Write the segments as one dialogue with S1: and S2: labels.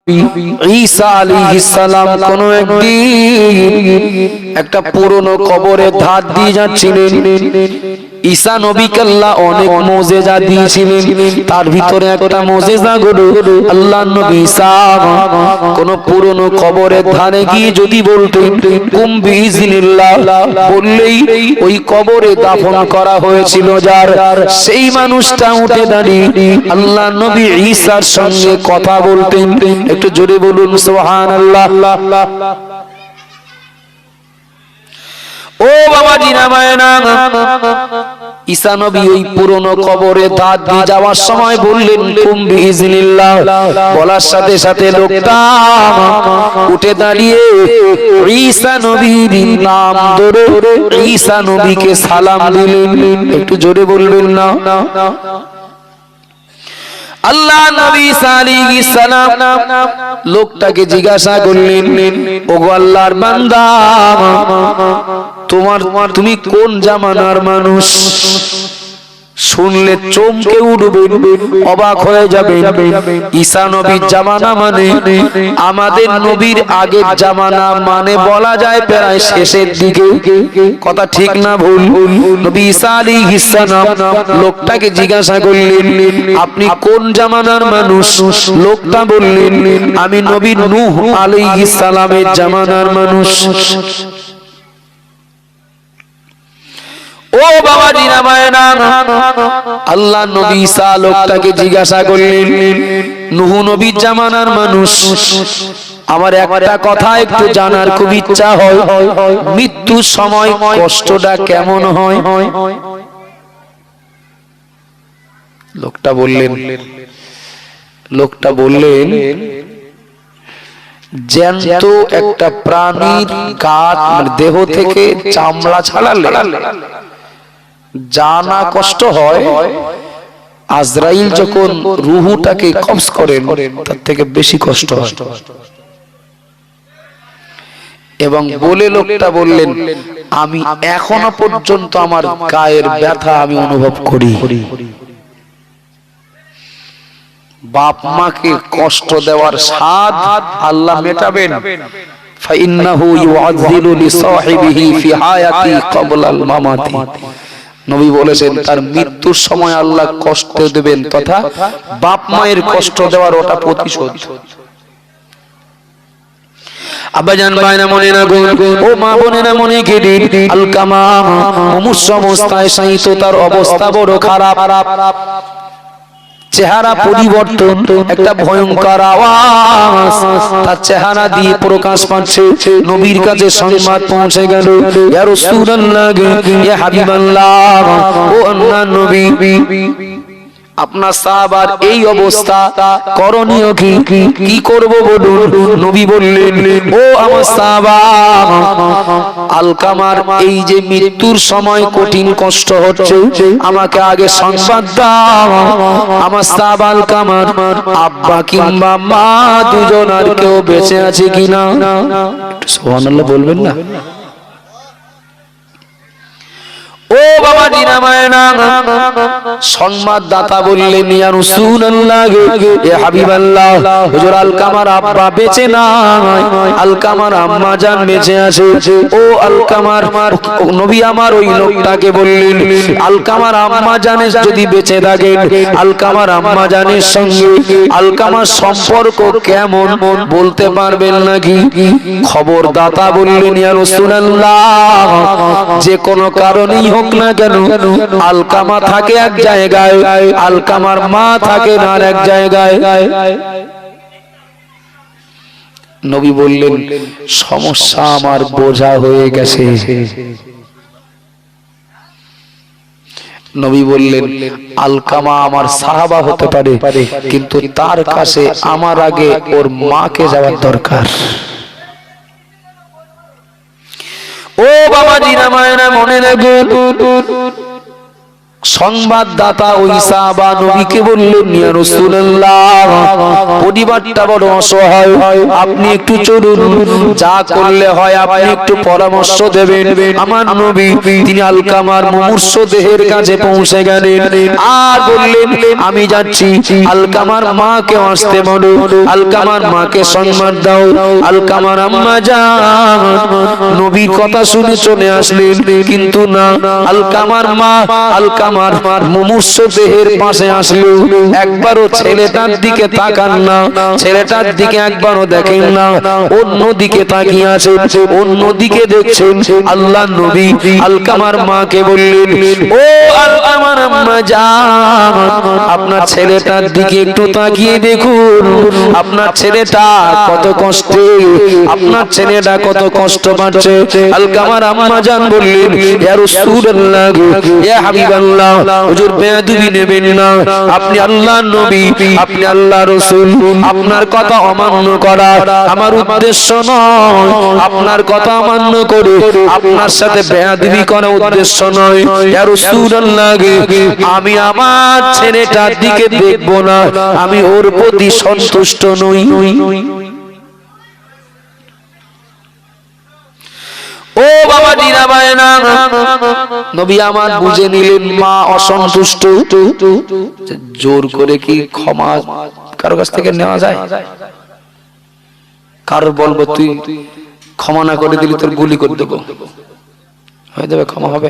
S1: ঈসা আলাইহিস সালাম কোন একদিন একটা পুরনো কবরে ধার দিয়ে যাচ্ছিলেন। ঈসা নবীকে আল্লাহ অনেক মুজিজা দিয়েছিলেন, তার ভিতরে একটা মুজিজা হলো আল্লাহর নবী ঈসা কোন পুরনো কবরের ধারে গিয়ে যদি বলতেন কুম বিইজনিল্লাহ, বললেই ওই কবরে দাফন করা হয়েছিল যার, সেই মানুষটা উঠে দাঁড়িয়ে আল্লাহর নবী ঈসার সঙ্গে কথা বলতেন। একটু জোরে বলুন সুবহানাল্লাহ। ও বাবা জিনামায়না, ঈসা নবী ওই পুরনো কবরে দাঁত দিয়ে যাওয়ার সময় বললেন কুম বিইজনিল্লাহ, বলার সাথে সাথে লোকটা উঠে দাঁড়িয়ে ঈসা নবীর নাম ধরে ঈসা নবীকে সালাম দিলেন। একটু জোরে বলবেন না। আল্লাহ নবী ঈসা আলাইহিস সালাম লোকটাকে জিজ্ঞাসা করলেন, ওগো আল্লাহর বান্দা, তুমি কোন জামানার মানুষ? শুনলে চমকে উঠবেন, অবাক হয়ে যাবে। ঈসা নবীর জামানা মানে আমাদের নবীর আগের জামানা, মানে বলা যায় প্রায় শেষের দিকে। কথা ঠিক না ভুল? নবী ঈসা আলাইহিস সালাম লোকটাকে জিজ্ঞাসা করলেন, আপনি কোন জামানার মানুষ? লোকটা বললেন, আমি নবী নূহ আলাইহিস সালামের জামানার মানুষ। ও বাবা জিনামায়না, আল্লাহ নবী ঈসা লোকটাকে জিজ্ঞাসা করলেন, নূহ নবীর জামানার মানুষ, আমার একটা কথা একটু জানার খুব ইচ্ছা হয়, মৃত্যুর সময় কষ্টটা কেমন হয়? লোকটা বললেন জ্যান্ত একটা প্রাণীর গাত দেহ থেকে চামড়া ছাড়ালে জানা কষ্ট হয়, আজরাইল যখন রূহটাকে কবজ করেন তার থেকে বেশি কষ্ট হয়। এবং বলে লোকটা বললেন, আমি এখনো পর্যন্ত আমার গায়ের ব্যথা আমি অনুভব করি। বাপ মাকে কষ্ট দেওয়ার স্বাদ আল্লাহ মেটাবেন। ফাইন্নাহু ইউআযযিলু লিসাহিবিহি ফি হায়াতি ক্বাবলাল মামাতি, নবী বলেছেন তার মৃত্যুর সময় আল্লাহ কষ্ট দেবেন, তথা বাপ মায়ের কষ্ট দেওয়ার ওটা প্রতিশোধ। আব্বাজান ভাইরা মনে না গো, ও মা বোনেরা মনে কেটে আলকামা মুমূর্ষ অবস্থায় শায়িত, তার অবস্থা বড় খারাপ। চেহারা পরিবর্তন, একটা ভয়ঙ্কর আওয়াজ তার চেহারা দিয়ে প্রকাশ পাচ্ছে। নবীর কাছে সংবাদ পৌঁছে গেল, ইয়া রাসূলুল্লাহ, ইয়া হাবিবাল্লাহ, ও আল্লাহর নবী, আপনার সাহাবার এই অবস্থা, করণীয় কি করব বলুন? নবী বললেন, ও আমার সাহাবা, আলকামার এই যে মৃত্যুর সময় কঠিন কষ্ট হচ্ছে, আমাকে আগে সংবাদ দাও। আমার সাহাবা আলকামার আব্বা কিংবা মা দুজন আর কেউ বেঁচে আছে কিনা? সুবহানাল্লাহ বলবেন না? ও বাবা জিনামায়না, সংবাদদাতা বললেন, ইয়া রাসূলুল্লাহ, ইয়া হাবিবাল্লাহ, হুজুর আলকামার আব্বা বেঁচে নাই, আলকামার আম্মা জান বেঁচে আছে। ও আলকামার নবী আমার ওই লোকটাকে বললেন, আলকামার আম্মা জানের যদি বেঁচে থাকেন, আলকামার আম্মা জানের সঙ্গে আলকামার সম্পর্ক কেমন বলতে পারবেন নাকি? খবরদাতা বললেন, ইয়া রাসূলুল্লাহ, যে কোনো কারণেই হোক না কেন, আলকামা থাকে এক জায়গায়, আলকামার মা থাকে না এক জায়গায়। নবী বললেন, সমস্যা আমার বোঝা হয়ে গেছে। নবী বললেন, আলকামা আমার সাহাবা হতে পারে, কিন্তু তার কাছে আমার আগে ওর মাকে যাওয়ার দরকার। ও বাবা জিনামায়না মনে রাখো, সংবাদদাতা ওই সাহাবা নবীকে বললেন, ইয়া রাসূলুল্লাহ, পরিবারটা বড় অসহায়, আপনি একটু চলুন, যা করলে হয় আপনি একটু পরামর্শ দেবেন। আমার নবী তিনি আলকামার মুমূর্ষ দেহের কাছে পৌঁছে গেলেন আর বললেন, আমি যাচ্ছি, আলকামার মাকে আসতে বলো, আলকামার মাকে সম্মান দাও। আলকামার আম্মা জান নবীর কথা শুনে চলে আসলেন, কিন্তু না, আলকামার মা আলকামার মুমূর্ষ দেহের পাশে আসলো, একবারও ছেলেটার দিকে তাকান না, ছেলেটার দিকে একবারও দেখেন না, অন্যদিকে তাকিয়ে আছে, অন্যদিকে দেখছেন। আল্লাহর নবী আলকামার মাকে বললেন, ও আলকামার আম্মা জান, আপনার ছেলেটার দিকে একটু তাকিয়ে দেখুন, আপনার ছেলেটা কত কষ্টে, আপনার ছেলেটা কত কষ্ট পাচ্ছে। আলকামার আম্মা জান বললেন, ইয়া রাসূলুল্লাহ, ইয়া হাবিবাল্লাহ, হুজুর বেয়াদবি নেবেন না, আপনি আল্লাহর নবী, আপনি আল্লাহর রাসূল, আপনার কথা অমান্য করা আমার উদ্দেশ্য নয়, আপনার কথা অমান্য করে আপনার সাথে বেয়াদবি করা উদ্দেশ্য নয়। ইয়া রাসূলুল্লাহ, আমি আমার ছেলেটার দিকে দেখব না, আমি ওর প্রতি সন্তুষ্ট নই। ও বাবা দিনা ভাইনা, নবী আমার বুঝে নিলেন মা অসন্তুষ্ট। জোর করে কি ক্ষমা কারো কাছ থেকে নেওয়া যায়? কারো বলবো তুই ক্ষমা না করে দিলি তোর গুলি করে দেবো, হয়ে যাবে, ক্ষমা হবে?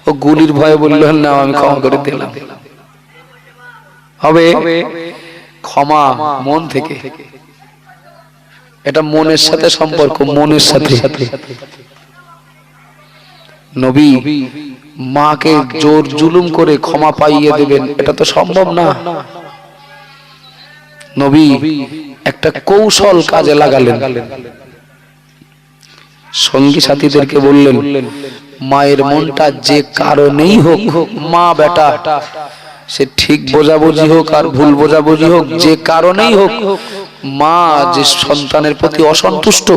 S1: ও গুলির ভয়ে বললো না আমি ক্ষমা করে দিলাম, হবে? ক্ষমা মন থেকে, এটা মনের সাথে সম্পর্ক, মনের সাথে। নবী মাকে জোর জুলুম করে ক্ষমা পাইয়ে দেবেন, এটা তো সম্ভব না। নবী একটা কৌশল কাজে লাগালেন, সঙ্গী সাথীদেরকে বললেন, মায়ের মনটা যে কারণেই হোক, মা বেটা সে ঠিক বোঝাবুঝি হোক আর ভুল বোঝাবুঝি হোক, যে কারণেই হোক, মা যে সন্তানের প্রতি অসন্তুষ্ট,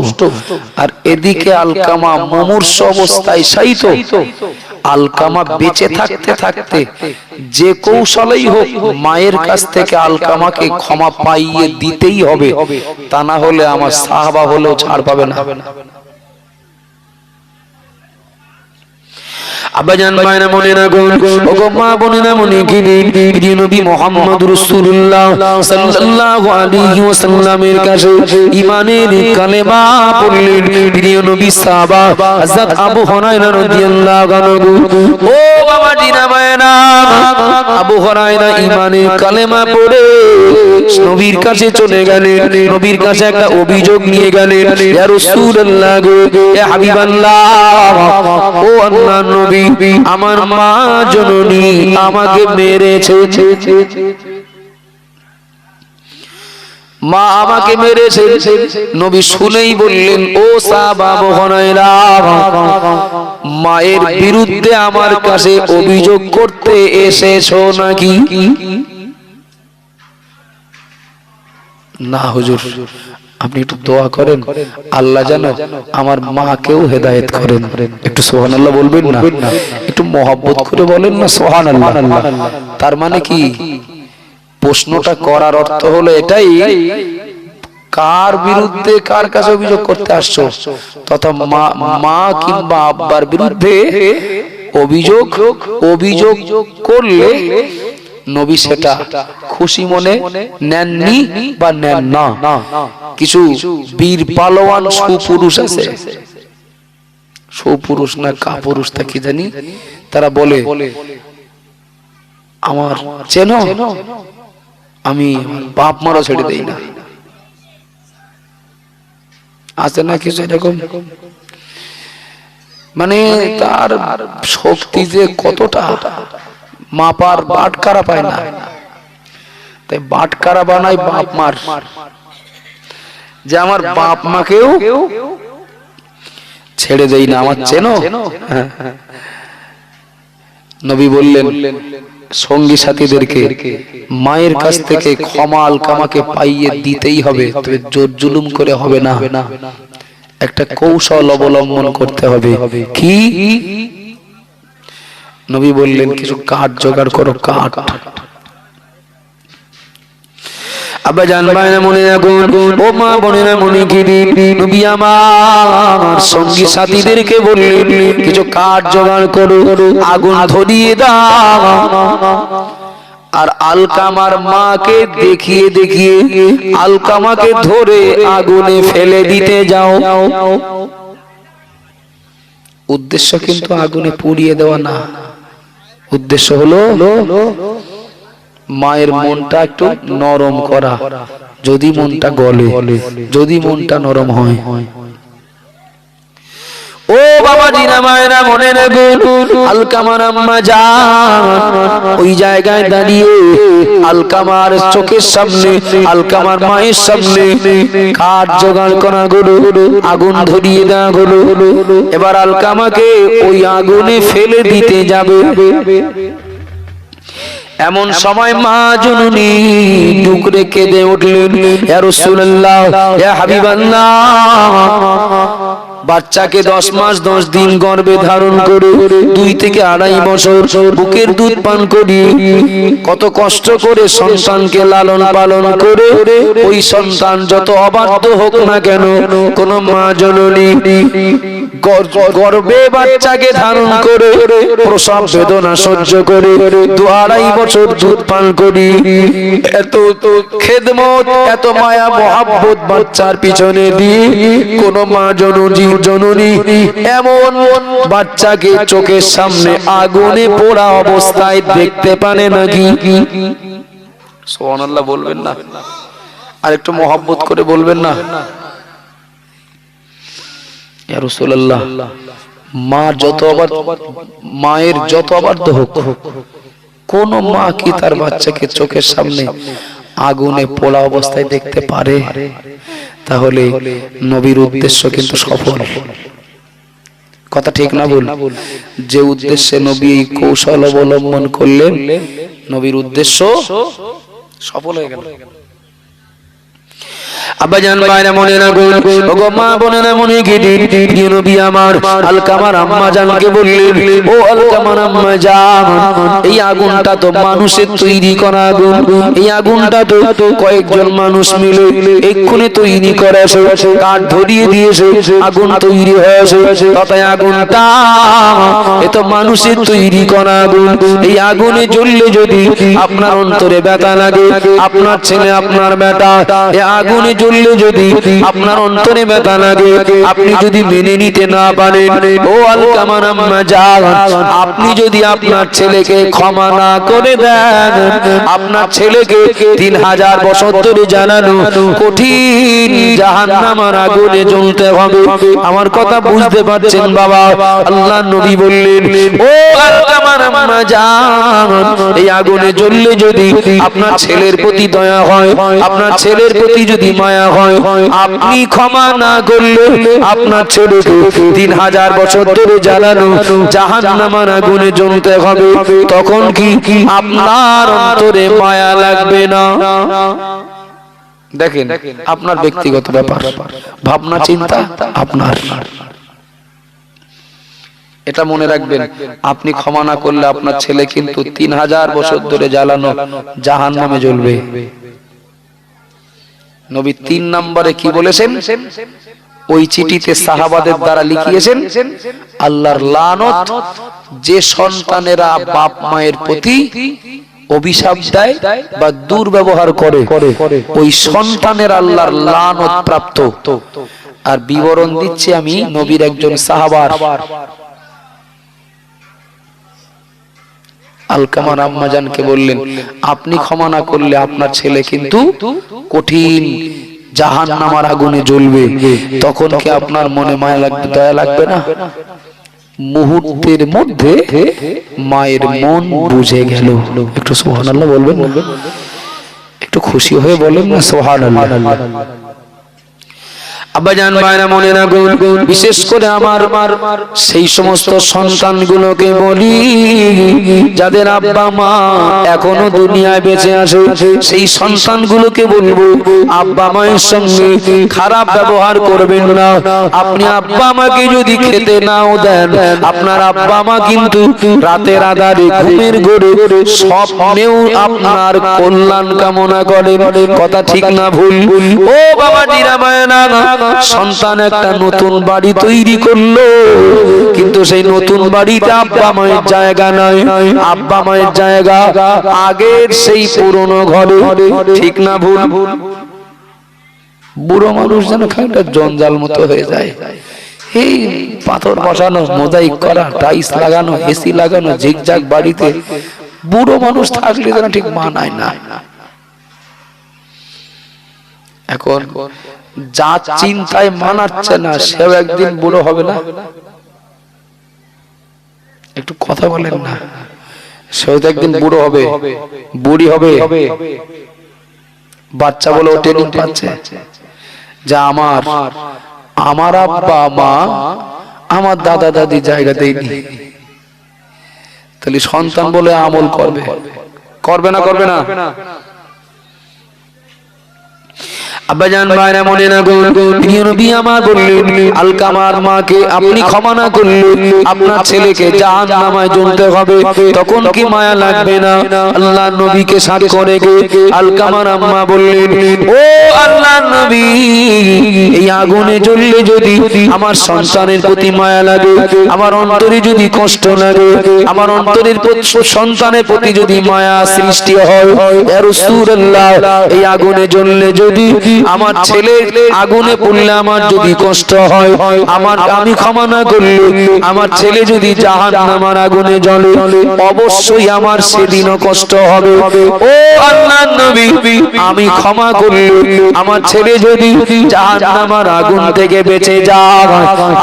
S1: আর এদিকে আলকামা মুমূর্ষ অবস্থায় শায়িত, আলকামা বেঁচে থাকতে থাকতে যে কৌশলেই হোক মায়ের কাছ থেকে আলকামাকে ক্ষমা পাইয়ে দিতেই হবে, তা না হলে আমার সাহাবা হলেও ছাড় পাবে না। আব্বাজান মায়েরা মনে না গো, ওগো মা বোনেরা মনে কি প্রিয় নবী মুহাম্মদ রাসূলুল্লাহ সাল্লাল্লাহু আলাইহি ওয়াসাল্লামের কাছে ঈমানের কালেমা পড়লেন প্রিয় নবী সাহাবা হযরত আবু হুরায়রা রাদিয়াল্লাহু আনহু। ও বাবা দিনা মায়েরা, আবু হুরায়রা ঈমানের কালেমা পড়ে নবীর কাছে চলে গেলেন, নবীর কাছে একটা অভিযোগ নিয়ে গেলেন, ইয়া রাসূলুল্লাহ গো, ইয়া হাবিবাল্লাহ, ও আল্লাহর নবী, আমার মা জননী আমাকে মেরেছে, মা আমাকে মেরেছে। নবী শুনেই বললেন, ও সাহাবা আবু হুরায়রা, মায়ের বিরুদ্ধে আমার কাছে অভিযোগ করতে এসেছো নাকি? না হুজুর, আপনি একটু দোয়া করেন আল্লাহ যেন আমার মাকেও হেদায়েত করেন। একটু সুবহানাল্লাহ বলবেন না? একটু মহব্বত করে বলেন না সুবহানাল্লাহ। তার মানে কি, প্রশ্নটা করার অর্থ হলো এটাই, কার বিরুদ্ধে কার কাছে অভিযোগ করতে আসছো, তথা মা কিংবা আব্বার বিরুদ্ধে অভিযোগ করলে নবী সেটা খুশি মনে নেননি বা নেন না। কিছু বীর পালোয়ান সুপুরুষ আছে, সুপুরুষ না কাপুরুষ তা কি জানি, তারা বলে আমার চেনো, আমি বাপ মারা ছেড়ে দেই না। আছে না কিছু এরকম, মানে তার শক্তি যে কতটা মাপার বাটকারা পায় না, তাই বাটকারা বানায় বাপ মার, যে আমার বাপ মাকেও ছেড়ে দেই না, আমার চেনো। নবী বললেন সঙ্গী সাথীদেরকে, মায়ের কাছ থেকে ক্ষমা আলকামাকে পাইয়ে দিতেই হবে, তবে জোর জুলুম করে হবে না, একটা কৌশল অবলম্বন করতে হবে। কি? নবী বললেন কিছু কাঠ জোগাড় করো, কাঠ। আব্বা জান ভাইরা মনে রাখুন, ও মা বোনেরা মনে কি নবী আমার সঙ্গী সাথীদেরকে বললেন কিছু কাঠ জোগাড় করো, আগুন ধরিয়ে দাও। আর আলকামার মাকে দেখিয়ে দেখিয়ে আলকামাকে ধরে আগুনে ফেলে দিতে যাও। উদ্দেশ্য কিন্তু আগুনে পুড়িয়ে দেওয়া না, উদ্দেশ্য হলো মায়ের মনটা একটু নরম করা। যদি মনটা গলে, যদি মনটা নরম হয়। ও বাবা জিনা মায়েরা মনে রাখুন, আলকামার আম্মা জান ওই জায়গায় দাঁড়িয়ে আলকামার চোখের সামনে, আলকামার মায়ের সামনে কাঠ জোগাড় করা হলো, আগুন ধরিয়ে দেওয়া হলো। এবার আলকামাকে ওই আগুনে ফেলে দিতে যাবে। এমন সময় মা জননী টুকরে কেঁদে উঠলেন, ইয়া রাসূলুল্লাহ, ইয়া হাবিবাল্লাহ। বাচ্চাকে 10 মাস 10 দিন গর্ভে ধারণ করে 2 থেকে 2.5 বছর বুকের দুধ পান করি, কত কষ্ট করে সন্তানকে লালন পালন করে ওই সন্তান যত অবাধ্য হোক না কেন, কোন মা জননী গর্ভে বাচ্চাকে ধারণ করে প্রসব বেদনা সহ্য করে 2-2.5 বছর দুধ পান করি, এত খেদমত এত মায়া মহাব্বত বাচ্চার পিছনে দিয়ে কোন মা জননী এমন বাচ্চাকে চোখের সামনে আগুনে পোড়া অবস্থায় দেখতে পারে নাকি? সুবহানাল্লাহ বলবেন না? আর একটু মহব্বত করে বলবেন না? ইয়া রাসূলুল্লাহ, মা যত মায়ের যত অবাধ্য হোক, কোন মা কি তার বাচ্চাকে চোখের সামনে আগুনে পোড়া অবস্থায় দেখতে পারে? তাহলে নবীর উদ্দেশ্য কিন্তু সফল। কথা ঠিক না ভুল? যে উদ্দেশ্যে নবী এই কৌশল অবলম্বন করলেন, নবীর উদ্দেশ্য সফল হয়ে গেল। আব্বা জান ভাইরা মনে রাখুন, ওগো মা বোনেরা মনে গেদি, প্রিয় নবী আমার আলকামার আম্মা জানকে বললেন, ও আলকামার আম্মা জান, এই আগুনটা তো মানুষের তৈরি করা আগুন, এই আগুনটা তো কয়েকজন মানুষ মিলে এক্ষুনি তৈরি করেছে, কাঠ ধরিয়ে দিয়েছে, আগুন তৈরি হয়েছে। তাই আগুনটা এ তো মানুষের তৈরি করা আগুন। এই আগুনে জ্বললে যদি আপনার অন্তরে ব্যথা লাগে, আপনার ছেলে আপনার বেটা এই আগুনে জ্বললে যদি আপনার অন্তরে ব্যথা লাগে, আপনি যদি মেনে নিতে না পারেন, ও আলকামার আম্মা জান, আপনি যদি আপনার ছেলেকে ক্ষমা না করে দেন, আপনার ছেলেকে 3000 বছর ধরে জ্বালানো কঠিন জাহান্নামের আগুনে জ্বলতে হবে। আমার কথা বুঝতে পারছেন বাবা? আল্লাহ নবী বললেন, ও আলকামার আম্মা জান, এই আগুনে জ্বললে যদি আপনার ছেলের প্রতি দয়া হয়, আপনার ছেলের প্রতি যদি মায়া হয়, আপনি ক্ষমা না করলে আপনার ছেলেকে 3000 বছর ধরে জ্বালানো জাহান্নামের আগুনে জ্বলতে হবে। তখন কি আপনার অন্তরে মায়া লাগবে না? দেখেন, আপনার ব্যক্তিগত ব্যাপার, ভাবনা চিন্তা আপনার। এটা মনে রাখবেন, আপনি ক্ষমা না করলে আপনার ছেলে কিন্তু 3000 বছর ধরে জ্বালানো জাহান্নামে জ্বলবে। নবী 3 নম্বরে কি বলেছেন? ওই চিঠিতে সাহাবাদের দ্বারা লিখিয়েছেন, আল্লাহর লানত যে সন্তানেরা বাপ মায়ের প্রতি অভিশাপ দেয় বা দুর্ব্যবহার করে, ওই সন্তানের আল্লাহর লানত প্রাপ্ত। আর বিবরণ দিচ্ছি আমি নবীর একজন সাহাবার। আলকামার আম্মা জানকে বললেন, আপনি ক্ষমা না করলে আপনার ছেলে কিন্তু কঠিন জাহান্নামের আগুনে জ্বলবে। তখন কি আপনার মনে মায়া লাগবে, দয়া লাগবে না? মুহূর্তের মধ্যে মায়ের মন বুঝে গেল। একটু সুবহানাল্লাহ বলবেন, একটু খুশি হয়ে বলেন না সুবহানাল্লাহ। আব্বাজান ভাইরা মনে রাখুন, বিশেষ করে আমার সেই সমস্ত সন্তানগুলোকে বলি যাদের আব্বা মা এখনো দুনিয়ায় বেঁচে আছে, সেই সন্তানগুলোকে বলবো আব্বা মায়ের সঙ্গে খারাপ ব্যবহার করবেন না। আপনি আব্বা মাকে যদি খেতে নাও দেন, আপনার আব্বা মা কিন্তু রাতের আধারে ঘুমের ঘোরে স্বপ্নেও আপনার কল্যাণ কামনা করেন। কথা ঠিক না ভুল? ও বাবা জিরা মায়না, সন্তান একটা নতুন বাড়ি তৈরি করলো, কিন্তু সেই নতুন বাড়িতে আব্বা মায়ের জায়গা নয়, আব্বা মায়ের জায়গা আগের সেই পুরনো ঘরে। ঠিক না ভুল? বুড়ো মানুষ যেন খানিকটা জঞ্জাল মতো হয়ে যায়। এই পাথর বসানো, মোজাইক করা, টাইলস লাগানো, এসি লাগানো, ঝিকঝাক বাড়িতে বুড়ো মানুষ থাকলে যেন ঠিক মানায় না। এখন যা চিন্তায় মানাচ্ছে না, সেও একদিন বুড়ো হবে না? একটু কথা বলেন না, সেও তো একদিন বুড়ো হবে, বুড়ি হবে। বাচ্চা বলে ও ট্রেনিং পাচ্ছে যা আমার আব্বা মা আমার দাদা দাদি জায়গা দেয়নি, তাহলে সন্তান বলে আমল করবে, করবে না? করবে না? আব্বাজান ভাইরা মনে রাখুন, প্রিয় নবী আমার বললেন আলকামার মাকে আপনি ক্ষমা না করলে আপনার ছেলেকে জাহান্নামে জ্বলতে হবে। তখন কি মায়া লাগবে না? আল্লাহর নবীকে সাক্ষ্য রেখে আলকামার আম্মা বললেন, ও আল্লাহর নবী, এই আগুনে জ্বললে যদি আমার সন্তানের প্রতি মায়া লাগে, আমার অন্তরে যদি কষ্ট লাগে, আমার অন্তরের সন্তানের প্রতি যদি মায়া সৃষ্টি হয়, ইয়া রাসূলুল্লাহ, এই আগুনে জ্বললে যদি আমার ছেলে আগুনে পড়লে আমার যদি কষ্ট হয়, আমি ক্ষমা না করলে আমার ছেলে যদি জাহান্নামের আগুনে জ্বলে, অবশ্যই আমার সেদিনও কষ্ট হবে। ও আল্লাহর নবী, আমি ক্ষমা করলে আমার ছেলে যদি জাহান্নামের আগুন থেকে বেঁচে যায়,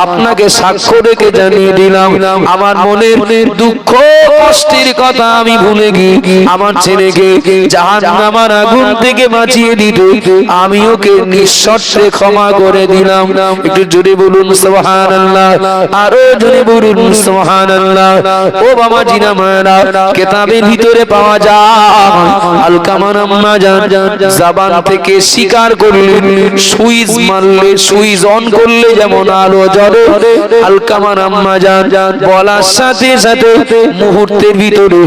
S1: আপনাকে সাক্ষ্য রেখে জানিয়ে দিলাম আমার মনের দুঃখ কষ্টের কথা আমি ভুলে গিয়ে আমার ছেলেকে জাহান্নামের আগুন থেকে বাঁচিয়ে দিতে আমি ওকে নিঃশর্তে ক্ষমা করে দিলাম। একটু জোরে বলুন সুবহানাল্লাহ, আরো জোরে বলুন সুবহানাল্লাহ। ও বাবা জিনা মায়েরা, কিতাবের ভিতরে পাওয়া যায় আলকামার আম্মা জান জবান থেকে স্বীকার করলেন, সুইচ মারলে, সুইচ অন করলে যেমন আলো জ্বলে, আলকামার আম্মা জান বলার সাথে সাথে মুহূর্তের ভিতরে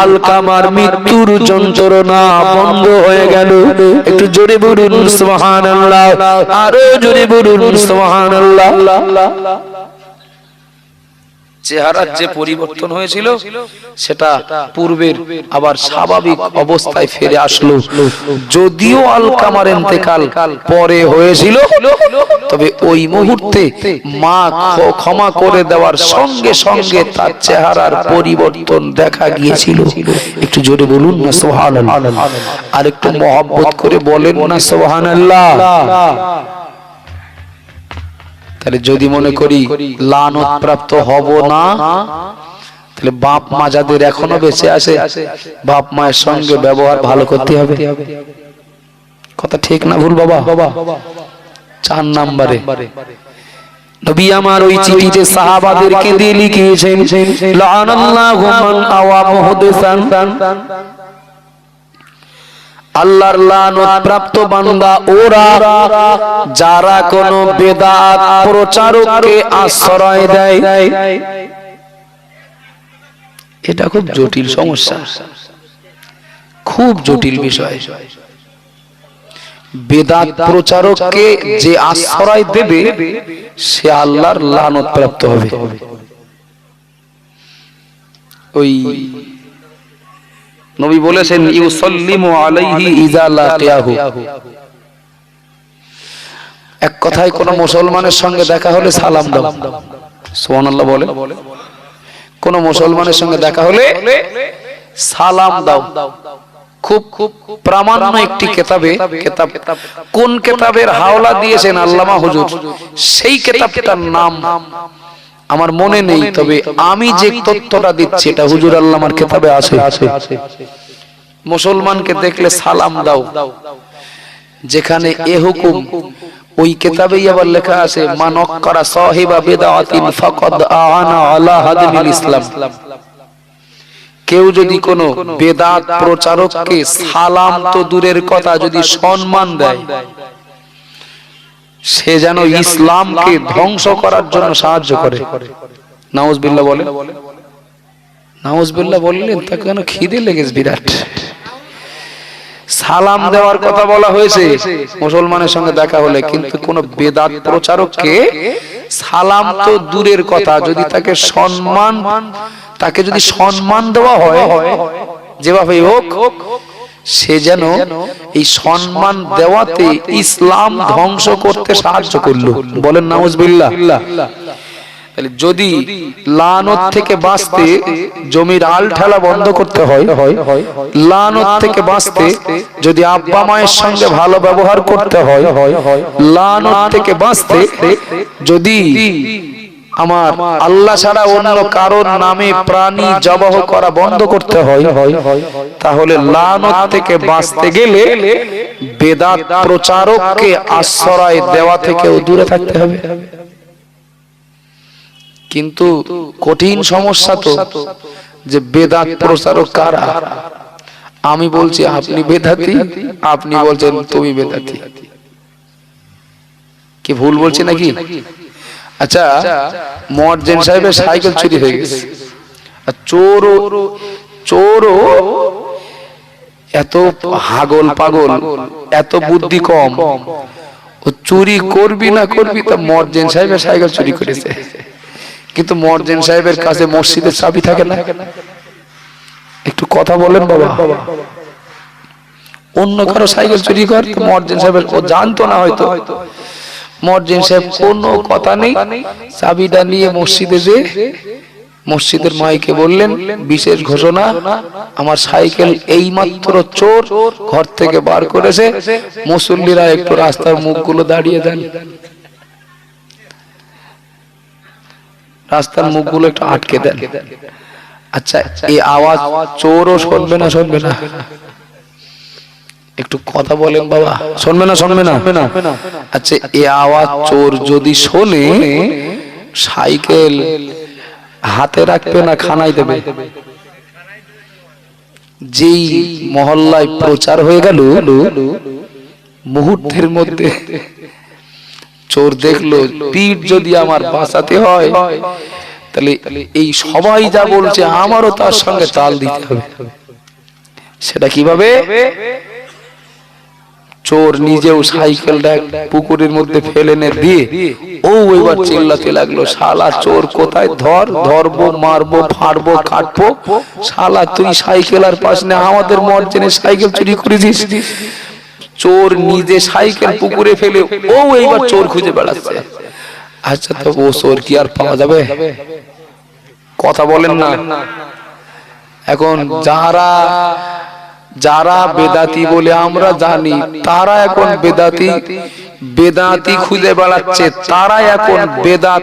S1: আলকামার মৃত্যুর যন্ত্রণা বন্ধ হয়ে গেল। একটু জোরে বলুন সুবহানাল্লাহ, আরো জোরে বলুন সুবহানাল্লাহ। চেহারার যে পরিবর্তন হয়েছিল সেটা পূর্বের আবার স্বাভাবিক অবস্থায় ফিরে আসলো। যদিও আলকামার ইন্তেকাল পরে হয়েছিল, তবে ওই মুহূর্তে মা ক্ষমা করে দেওয়ার সঙ্গে সঙ্গে তার চেহারার পরিবর্তন দেখা গিয়েছিল। একটু জোরে বলুন না সুবহানাল্লাহ, আর একটু মহব্বত করে বলেন না সুবহানাল্লাহ। তাহলে যদি মনে করি লানত প্রাপ্ত হব না, তাহলে বাপ মা যাদের এখনো বেঁচে আছে, বাপ মায়ের সঙ্গে ব্যবহার ভালো করতে হবে। কথা ঠিক না ভুল বাবা? 4 নম্বরে নবী আমার ওই চিঠিতে সাহাবাদেরকে দিয়ে লিখিয়েছেন, লানাল্লাহু মান আওয়া মুহদিসান, আল্লাহর লানত প্রাপ্ত বান্দা ওরা যারা কোন বেদাত প্রচারককে আশ্রয় দেয়। এটা খুব জটিল সমস্যা, খুব জটিল বিষয়। বেদাত প্রচারককে যে আশ্রয় দেবে সে আল্লাহর লানত প্রাপ্ত হবে। ওই নবী বলেছেন ইউসাল্লিমু আলাইহি ইযা লাকিয়াহু, এক কথায় কোন মুসলমানের সঙ্গে দেখা হলে সালাম দাও। সুবহানাল্লাহ বলে, কোন মুসলমানের সঙ্গে দেখা হলে সালাম দাও। খুব প্রামাণ্য একটি কিতাব, কোন কিতাবের হাওলা দিয়েছেন আল্লামা হুজুর, সেই কিতাবটার নাম আমার মনে নেই, তবে আমি যে তথ্যটা দিচ্ছি এটা হুজুর আল্লামার কিতাবে আছে। মুসলমানকে দেখলে সালাম দাও, যেখানে এ হুকুম ওই কিতাবেই আবার লেখা আছে মান আক্কারা সাহিবা বিদআতিন ফাকাদ আ'আনা আলা হাদমিল ইসলাম। কেউ যদি কোনো বেদাত প্রচারককে সালাম তো দূরের কথা যদি সম্মান দেয়, সে যেন ইসলামকে ধ্বংস করার জন্য সাহায্য করে। নাউজুবিল্লাহ বলেন, নাউজুবিল্লাহ বললেন তা কেন খিদে লেগেছে বিরাট। সালাম দেওয়ার কথা বলা হয়েছে মুসলমানের সঙ্গে দেখা হলে, কিন্তু কোন বেদাত প্রচারককে সালাম তো দূরের কথা যদি তাকে যদি সম্মান দেওয়া হয় যেভাবে হোক, সে যেন এই সম্মান দেওয়াতে ইসলাম ধ্বংস করতে সাহায্য করলো। বলেন নাউজুবিল্লাহ। যদি লানত থেকে বাঁচতে জমির আল ঠেলা বন্ধ করতে হয়, লানত থেকে বাঁচতে যদি আব্বা মায়ের সঙ্গে ভালো ব্যবহার করতে হয়, লানত থেকে বাঁচতে যদি আমার আল্লাহ ছাড়া অন্য কারোর নামে প্রাণী জবাহ করা বন্ধ করতে হয়, তাহলে লানত থেকে বাঁচতে গেলে বেদাত প্রচারককে আশ্রয় দেওয়া থেকেও দূরে থাকতে হবে। কিন্তু কঠিন সমস্যা তো যে বেদাত প্রচারক কারা। আমি বলছি আপনি বেদাতি, আপনি বলছেন তুমি বেদাতি, কি ভুল বলছি নাকি? আচ্ছা, মুয়াজ্জিন সাহেবের সাইকেল চুরি হয়ে গেছে, আর চোরও এত হাগল পাগল, এত বুদ্ধি কম, ও চুরি করবি না করবি তা মুয়াজ্জিন সাহেবের সাইকেল চুরি করেছে। কিন্তু মুয়াজ্জিন সাহেবের কাছে মসজিদের চাবি থাকে না। একটু কথা বলেন বাবা, অন্য কারো সাইকেল চুরি কর, মুয়াজ্জিন সাহেবের ও জানতো না হয়তো। মুয়াজ্জিন সাহেব কোনো কথা নেই, চাবিটা নিয়ে মসজিদে যে মসজিদের মাইকে বললেন বিশেষ ঘোষণা, আমার সাইকেল এইমাত্র চোর ঘর থেকে বার করেছে, মুসল্লিরা একটু রাস্তার মুখগুলো দাঁড়িয়ে দেন, রাস্তার মুখগুলো একটু আটকে দেন। আচ্ছা, এই আওয়াজ চোরও শুনবে না? শুনবে না? একটু কথা বলেন বাবা, শুনবে না? শুনবে না? আচ্ছা, এই আওয়াজ চোর যদি শোনে, সাইকেল হাতে রাখবে না খানায় দেবে? যেই মহল্লায় প্রচার হয়ে গেল, মুহূর্তের মধ্যে চোর দেখলো পিঠ যদি আমার বাঁচাতে হয়, তাহলে এই সবাই যা বলছে আমারও তার সঙ্গে তাল দিতে হবে। সেটা কিভাবে? চোর নিজেও সাইকেলটা পুকুরের মধ্যে ফেলে দিয়ে ও এবার চিল্লাতে লাগলো, শালা চোর কোথায়, ধরবো, মারবো, ফাড়বো, কাটবো, শালা তুই সাইকেল আর পাস না, আমাদের মুয়াজ্জিনের সাইকেল চুরি করেছিস। চোর নিজে সাইকেল পুকুরে ফেলে ও এইবার চোর খুঁজে বেড়াচ্ছে। আচ্ছা, তো ও চোর কি আর পাওয়া যাবে? কথা বলেন না। এখন যারা বেদাতি বলে আমরা জানি, তারা এখন বেদাতি খুঁজে বেড়াচ্ছে, তারা এখন বেদাত